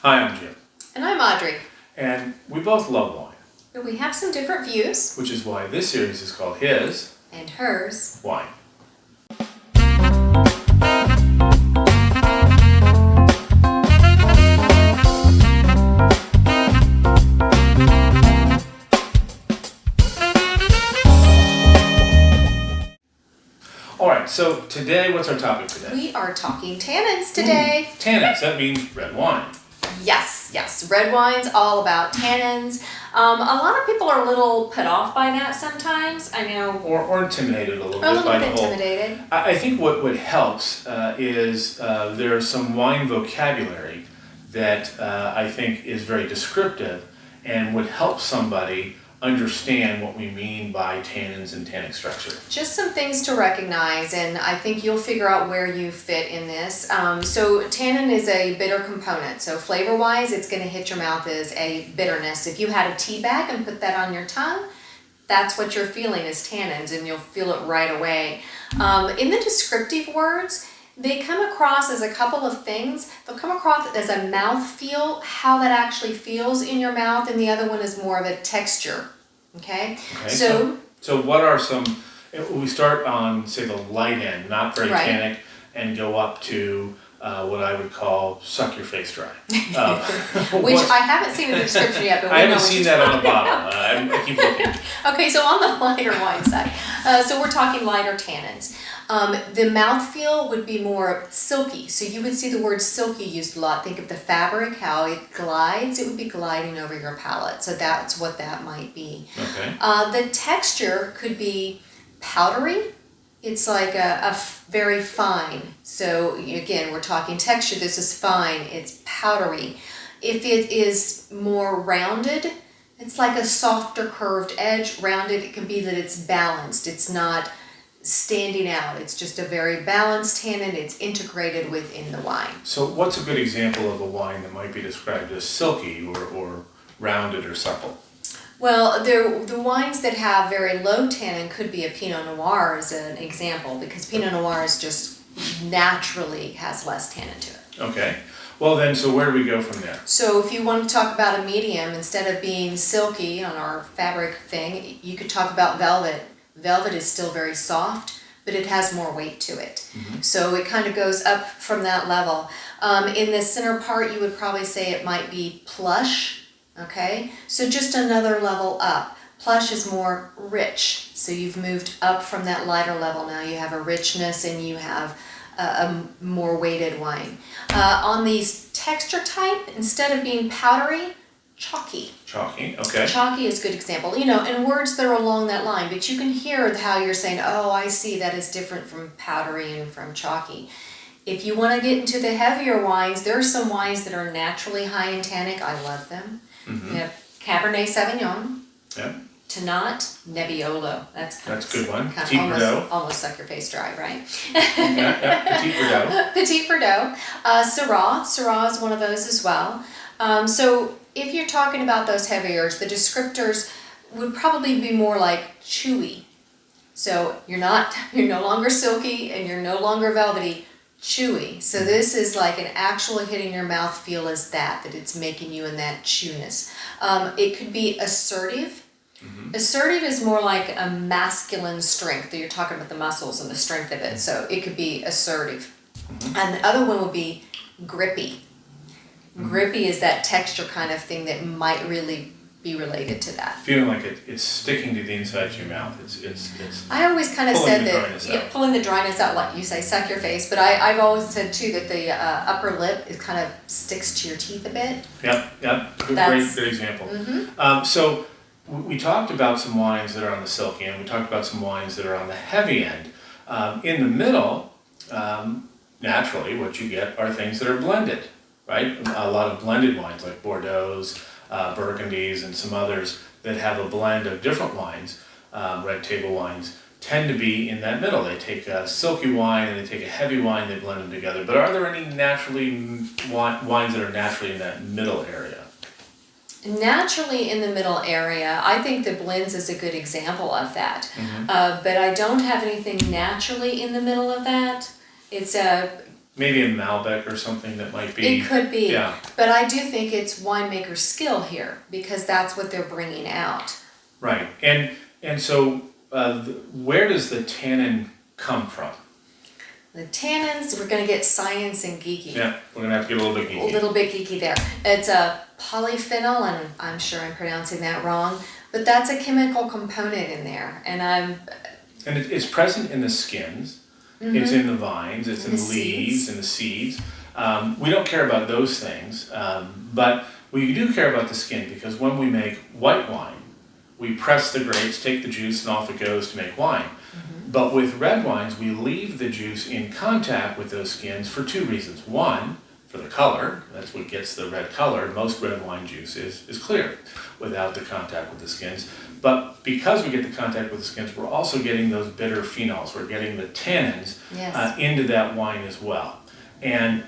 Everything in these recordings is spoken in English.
Hi, I'm Jim. And I'm Audrey. And we both love wine. But we have some different views. Which is why this series is called His and Hers Wine. Alright, so today, what's our topic today? We are talking tannins today. Tannins, that means red wine. Yes. Red wine's all about tannins. A lot of people are a little put off by that sometimes, I know. Or intimidated a little bit A little by bit the whole. intimidated. I think what helps is there's some wine vocabulary that I think is very descriptive and would help somebody understand what we mean by tannins and tannic structure. Just some things to recognize, and I think you'll figure out where you fit in this. So tannin is a bitter component. So flavor-wise, it's going to hit your mouth as a bitterness. If you had a tea bag and put that on your tongue, that's what you're feeling is tannins, and you'll feel it right away. In the descriptive words, they come across as a couple of things. They'll come across as a mouth feel, how that actually feels in your mouth, and the other one is more of a texture. Okay? So what are some, we start on, say, the light end, not very tannic, and go up to what I would call suck your face dry. Which I haven't seen in the description yet, but I haven't seen that on the bottle. I keep looking. Okay, so on the lighter wine side, so we're talking lighter tannins. The mouthfeel would be more silky. So you would see the word silky used a lot. Think of the fabric, how it glides. It would be gliding over your palate. So that's what that might be. Okay. The texture could be powdery. It's like a very fine. So again, we're talking texture. This is fine. It's powdery. If it is more rounded, it's like a softer curved edge. Rounded, it can be that it's balanced. It's not standing out. It's just a very balanced tannin. It's integrated within the wine. So what's a good example of a wine that might be described as silky or rounded or supple? Well, the wines that have very low tannin could be a Pinot Noir as an example, because Pinot Noir is just naturally has less tannin to it. Okay. Well then, so where do we go from there? So if you want to talk about a medium, instead of being silky on our fabric thing, you could talk about velvet. Velvet is still very soft, but it has more weight to it. Mm-hmm. So it kind of goes up from that level. In the center part, you would probably say it might be plush. Okay, so just another level up. Plush is more rich, so you've moved up from that lighter level. Now you have a richness and you have a more weighted wine. On the texture type, instead of being powdery, chalky. Chalky, okay. Chalky is a good example. You know, in words that are along that line, but you can hear how you're saying, oh, I see, that is different from powdery and from chalky. If you want to get into the heavier wines, there are some wines that are naturally high in tannic. I love them. Mm-hmm. You have Cabernet Sauvignon, Tannin, Nebbiolo. That's a good one. Petit Verdot. Almost suck your face dry, right? Petit Verdot. Petit Verdot. Syrah is one of those as well. So if you're talking about those heaviers, the descriptors would probably be more like chewy. So you're no longer silky and you're no longer velvety. Chewy. So this is like an actual hitting your mouth feel as that it's making you in that chewness. It could be assertive. Mm-hmm. Assertive is more like a masculine strength. You're talking about the muscles and the strength of it. So it could be assertive. Mm-hmm. And the other one would be grippy. Mm-hmm. Grippy is that texture kind of thing that might really be related to that. Feeling like it's sticking to the inside of your mouth. It's I always kind of said that pulling the dryness out, like you say, suck your face. But I've always said too that the upper lip is kind of sticks to your teeth a bit. Yep. Good example. Mm-hmm. So we talked about some wines that are on the silky end. We talked about some wines that are on the heavy end. In the middle, naturally, what you get are things that are blended, right? A lot of blended wines like Bordeaux's, Burgundies, and some others that have a blend of different wines, red table wines, tend to be in that middle. They take a silky wine and they take a heavy wine, they blend them together. But are there any wines that are naturally in that middle area? Naturally in the middle area, I think the blends is a good example of that. Mm-hmm. But I don't have anything naturally in the middle of that. It's maybe a Malbec or something that might be. It could be. Yeah. But I do think it's winemaker skill here because that's what they're bringing out. Right. And so where does the tannin come from? The tannins, we're going to get science and geeky. Yeah, we're going to have to get a little bit geeky. A little bit geeky there. It's a polyphenol, and I'm sure I'm pronouncing that wrong, but that's a chemical component in there. And it's present in the skins, it's in the vines, it's in the leaves, and the seeds. We don't care about those things, but we do care about the skin because when we make white wine, we press the grapes, take the juice, and off it goes to make wine. But with red wines, we leave the juice in contact with those skins for two reasons. One, for the color, that's what gets the red color. Most red wine juice is clear without the contact with the skins. But because we get the contact with the skins, we're also getting those bitter phenols. We're getting the tannins into that wine as well. And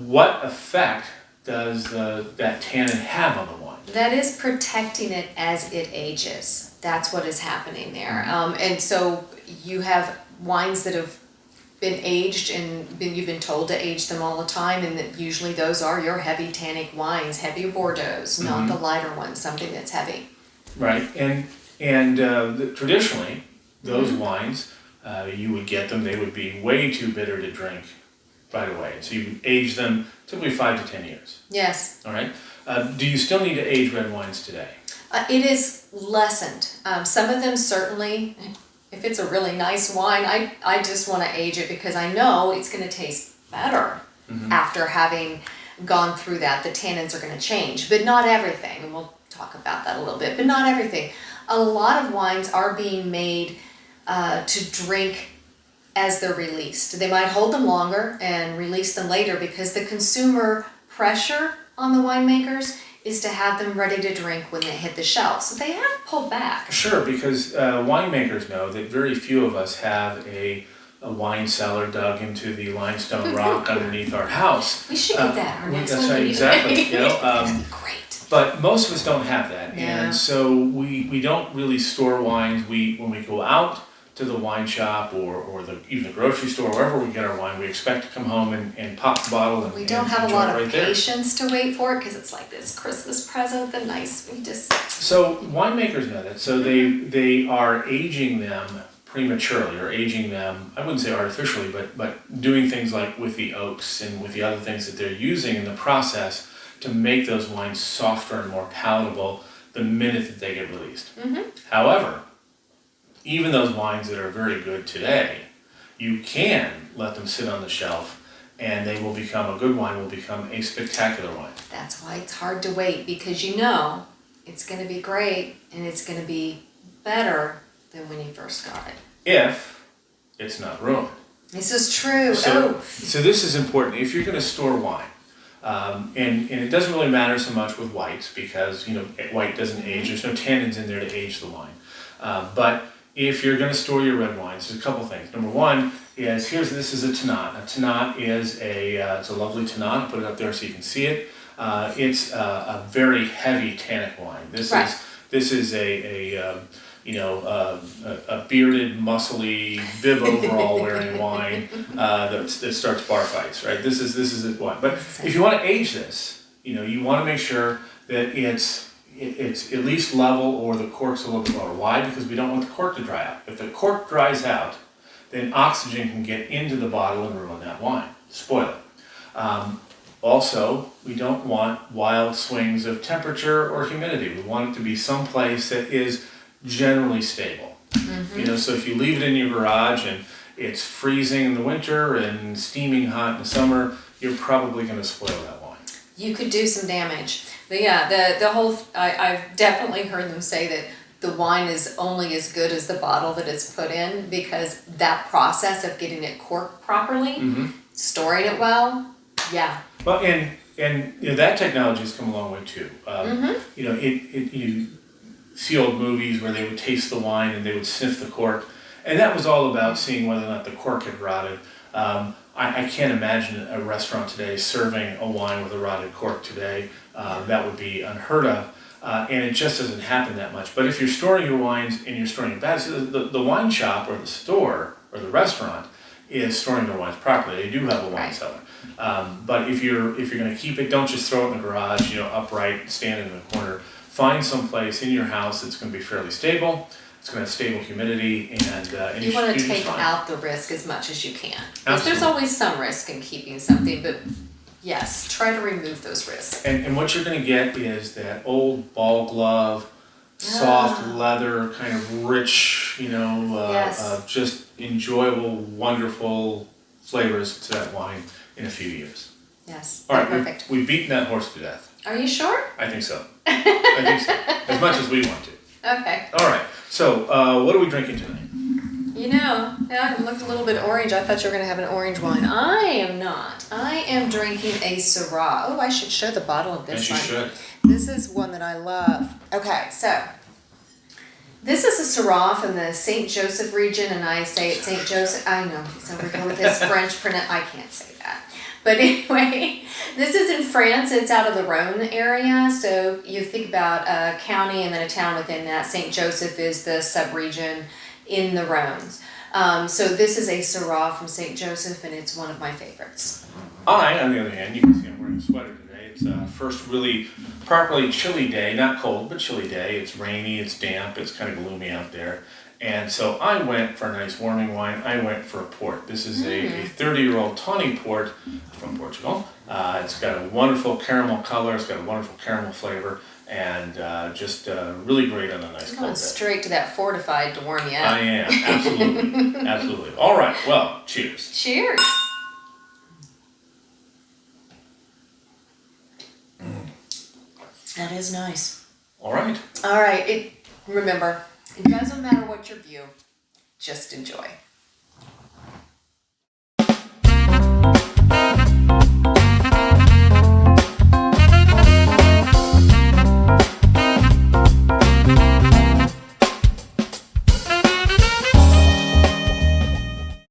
what effect does that tannin have on the wine? that is protecting it as it ages. That's what is happening there. And so you have wines that have been aged and you've been told to age them all the time, and that usually those are your heavy tannic wines, heavy Bordeaux, not the lighter ones, something that's heavy. Right, and traditionally, those wines, you would get them, they would be way too bitter to drink right away. So you would age them typically 5 to 10 years. Yes. All right. Do you still need to age red wines today? It is lessened. Some of them certainly, if it's a really nice wine, I just want to age it because I know it's going to taste better after having gone through that. The tannins are going to change, but not everything. And we'll talk about that a little bit, but not everything. A lot of wines are being made to drink as they're released. They might hold them longer and release them later because the consumer pressure on the winemakers is to have them ready to drink when they hit the shelf. So they have pulled back. Sure, because winemakers know that very few of us have a wine cellar dug into the limestone rock underneath our house. We should get that our next That's one. right, exactly. You know, That'd be great. But most of us don't have that, Yeah. and so we don't really store wines. When we go out to the wine shop or even the grocery store, wherever we get our wine, we expect to come home and pop the bottle and We don't and have a enjoy lot it of right there. patience to wait for it because it's like this Christmas present, the nice, we just... So winemakers know that. So they are aging them prematurely, or aging them, I wouldn't say artificially, but doing things like with the oaks and with the other things that they're using in the process to make those wines softer and more palatable the minute that they get released. However, even those wines that are very good today, you can let them sit on the shelf and they will become, a good wine will become a spectacular wine. That's why it's hard to wait, because you know it's going to be great and it's going to be better than when you first got it. If it's not ruined. This is true. So this is important. If you're going to store wine, and it doesn't really matter so much with whites because, you know, white doesn't age. There's no tannins in there to age the wine. But if you're going to store your red wines, there's a couple things. Number one is, this is a Tannin. A Tannin is it's a lovely Tannin. I'll put it up there so you can see it. It's a very heavy tannic wine. This is a bearded, muscly, bib overall wearing wine that starts bar fights, right? This is a wine. But if you want to age this, you want to make sure that it's at least level or the cork's a little bit lower. Why? Because we don't want the cork to dry out. If the cork dries out, then oxygen can get into the bottle and ruin that wine, spoil it. Also, we don't want wild swings of temperature or humidity. We want it to be someplace that is generally stable. So if you leave it in your garage and it's freezing in the winter and steaming hot in the summer, you're probably going to spoil that wine. You could do some damage. But yeah, the whole, I've definitely heard them say that the wine is only as good as the bottle that it's put in, because that process of getting it corked properly, storing it well, yeah. Well, and that technology has come a long way too. You see old movies where they would taste the wine and they would sniff the cork, and that was all about seeing whether or not the cork had rotted. I can't imagine a restaurant today serving a wine with a rotted cork today. That would be unheard of, and it just doesn't happen that much. But if you're storing your wines and you're storing it bad, so the wine shop or the store or the restaurant is storing their wines properly. They do have a wine Right. cellar. But if you're going to keep it, don't just throw it in the garage, upright, stand in the corner. Find some place in your house that's going to be fairly stable. It's going to have stable humidity, and You want to should be take fine. out the risk as much as you can. Because there's Absolutely. always some risk in keeping something, but yes, try to remove those risks. And what you're going to get is that old ball glove, soft leather, kind of rich, Yes. just enjoyable, wonderful flavors to that wine in a few years. Yes, All right, perfect. we've beaten that horse to death. Are you sure? I think so. I think so. As much as we want to. Okay. All right. So, what are we drinking tonight? Yeah, I'm looking a little bit orange. I thought you were going to have an orange wine. I am not. I am drinking a Syrah. Oh, I should show the bottle of this Yes, you one. should. This is one that I love. Okay, so this is a Syrah from the St. Joseph region, and I say it's St. Joseph. I know, he's over here with his French I can't say that. But anyway, this is in France. It's out of the Rhone area. So you think about a county and then a town within that. St. Joseph is the sub-region in the Rhones. So this is a Syrah from St. Joseph, and it's one of my favorites. I, on the other hand, you can see I'm wearing a sweater today. It's first really properly chilly day, not cold, but chilly day. It's rainy, it's damp, it's kind of gloomy out there. And so I went for a nice warming wine. I went for a port. This is a 30-year-old tawny port from Portugal. It's got a wonderful caramel color. It's got a wonderful caramel flavor, and just really great on a nice I'm cold going day. straight to that fortified to warm you up. I am, absolutely, absolutely. All right, well, cheers. Cheers. That is nice. All right. All right. Remember, it doesn't matter what your view, just enjoy.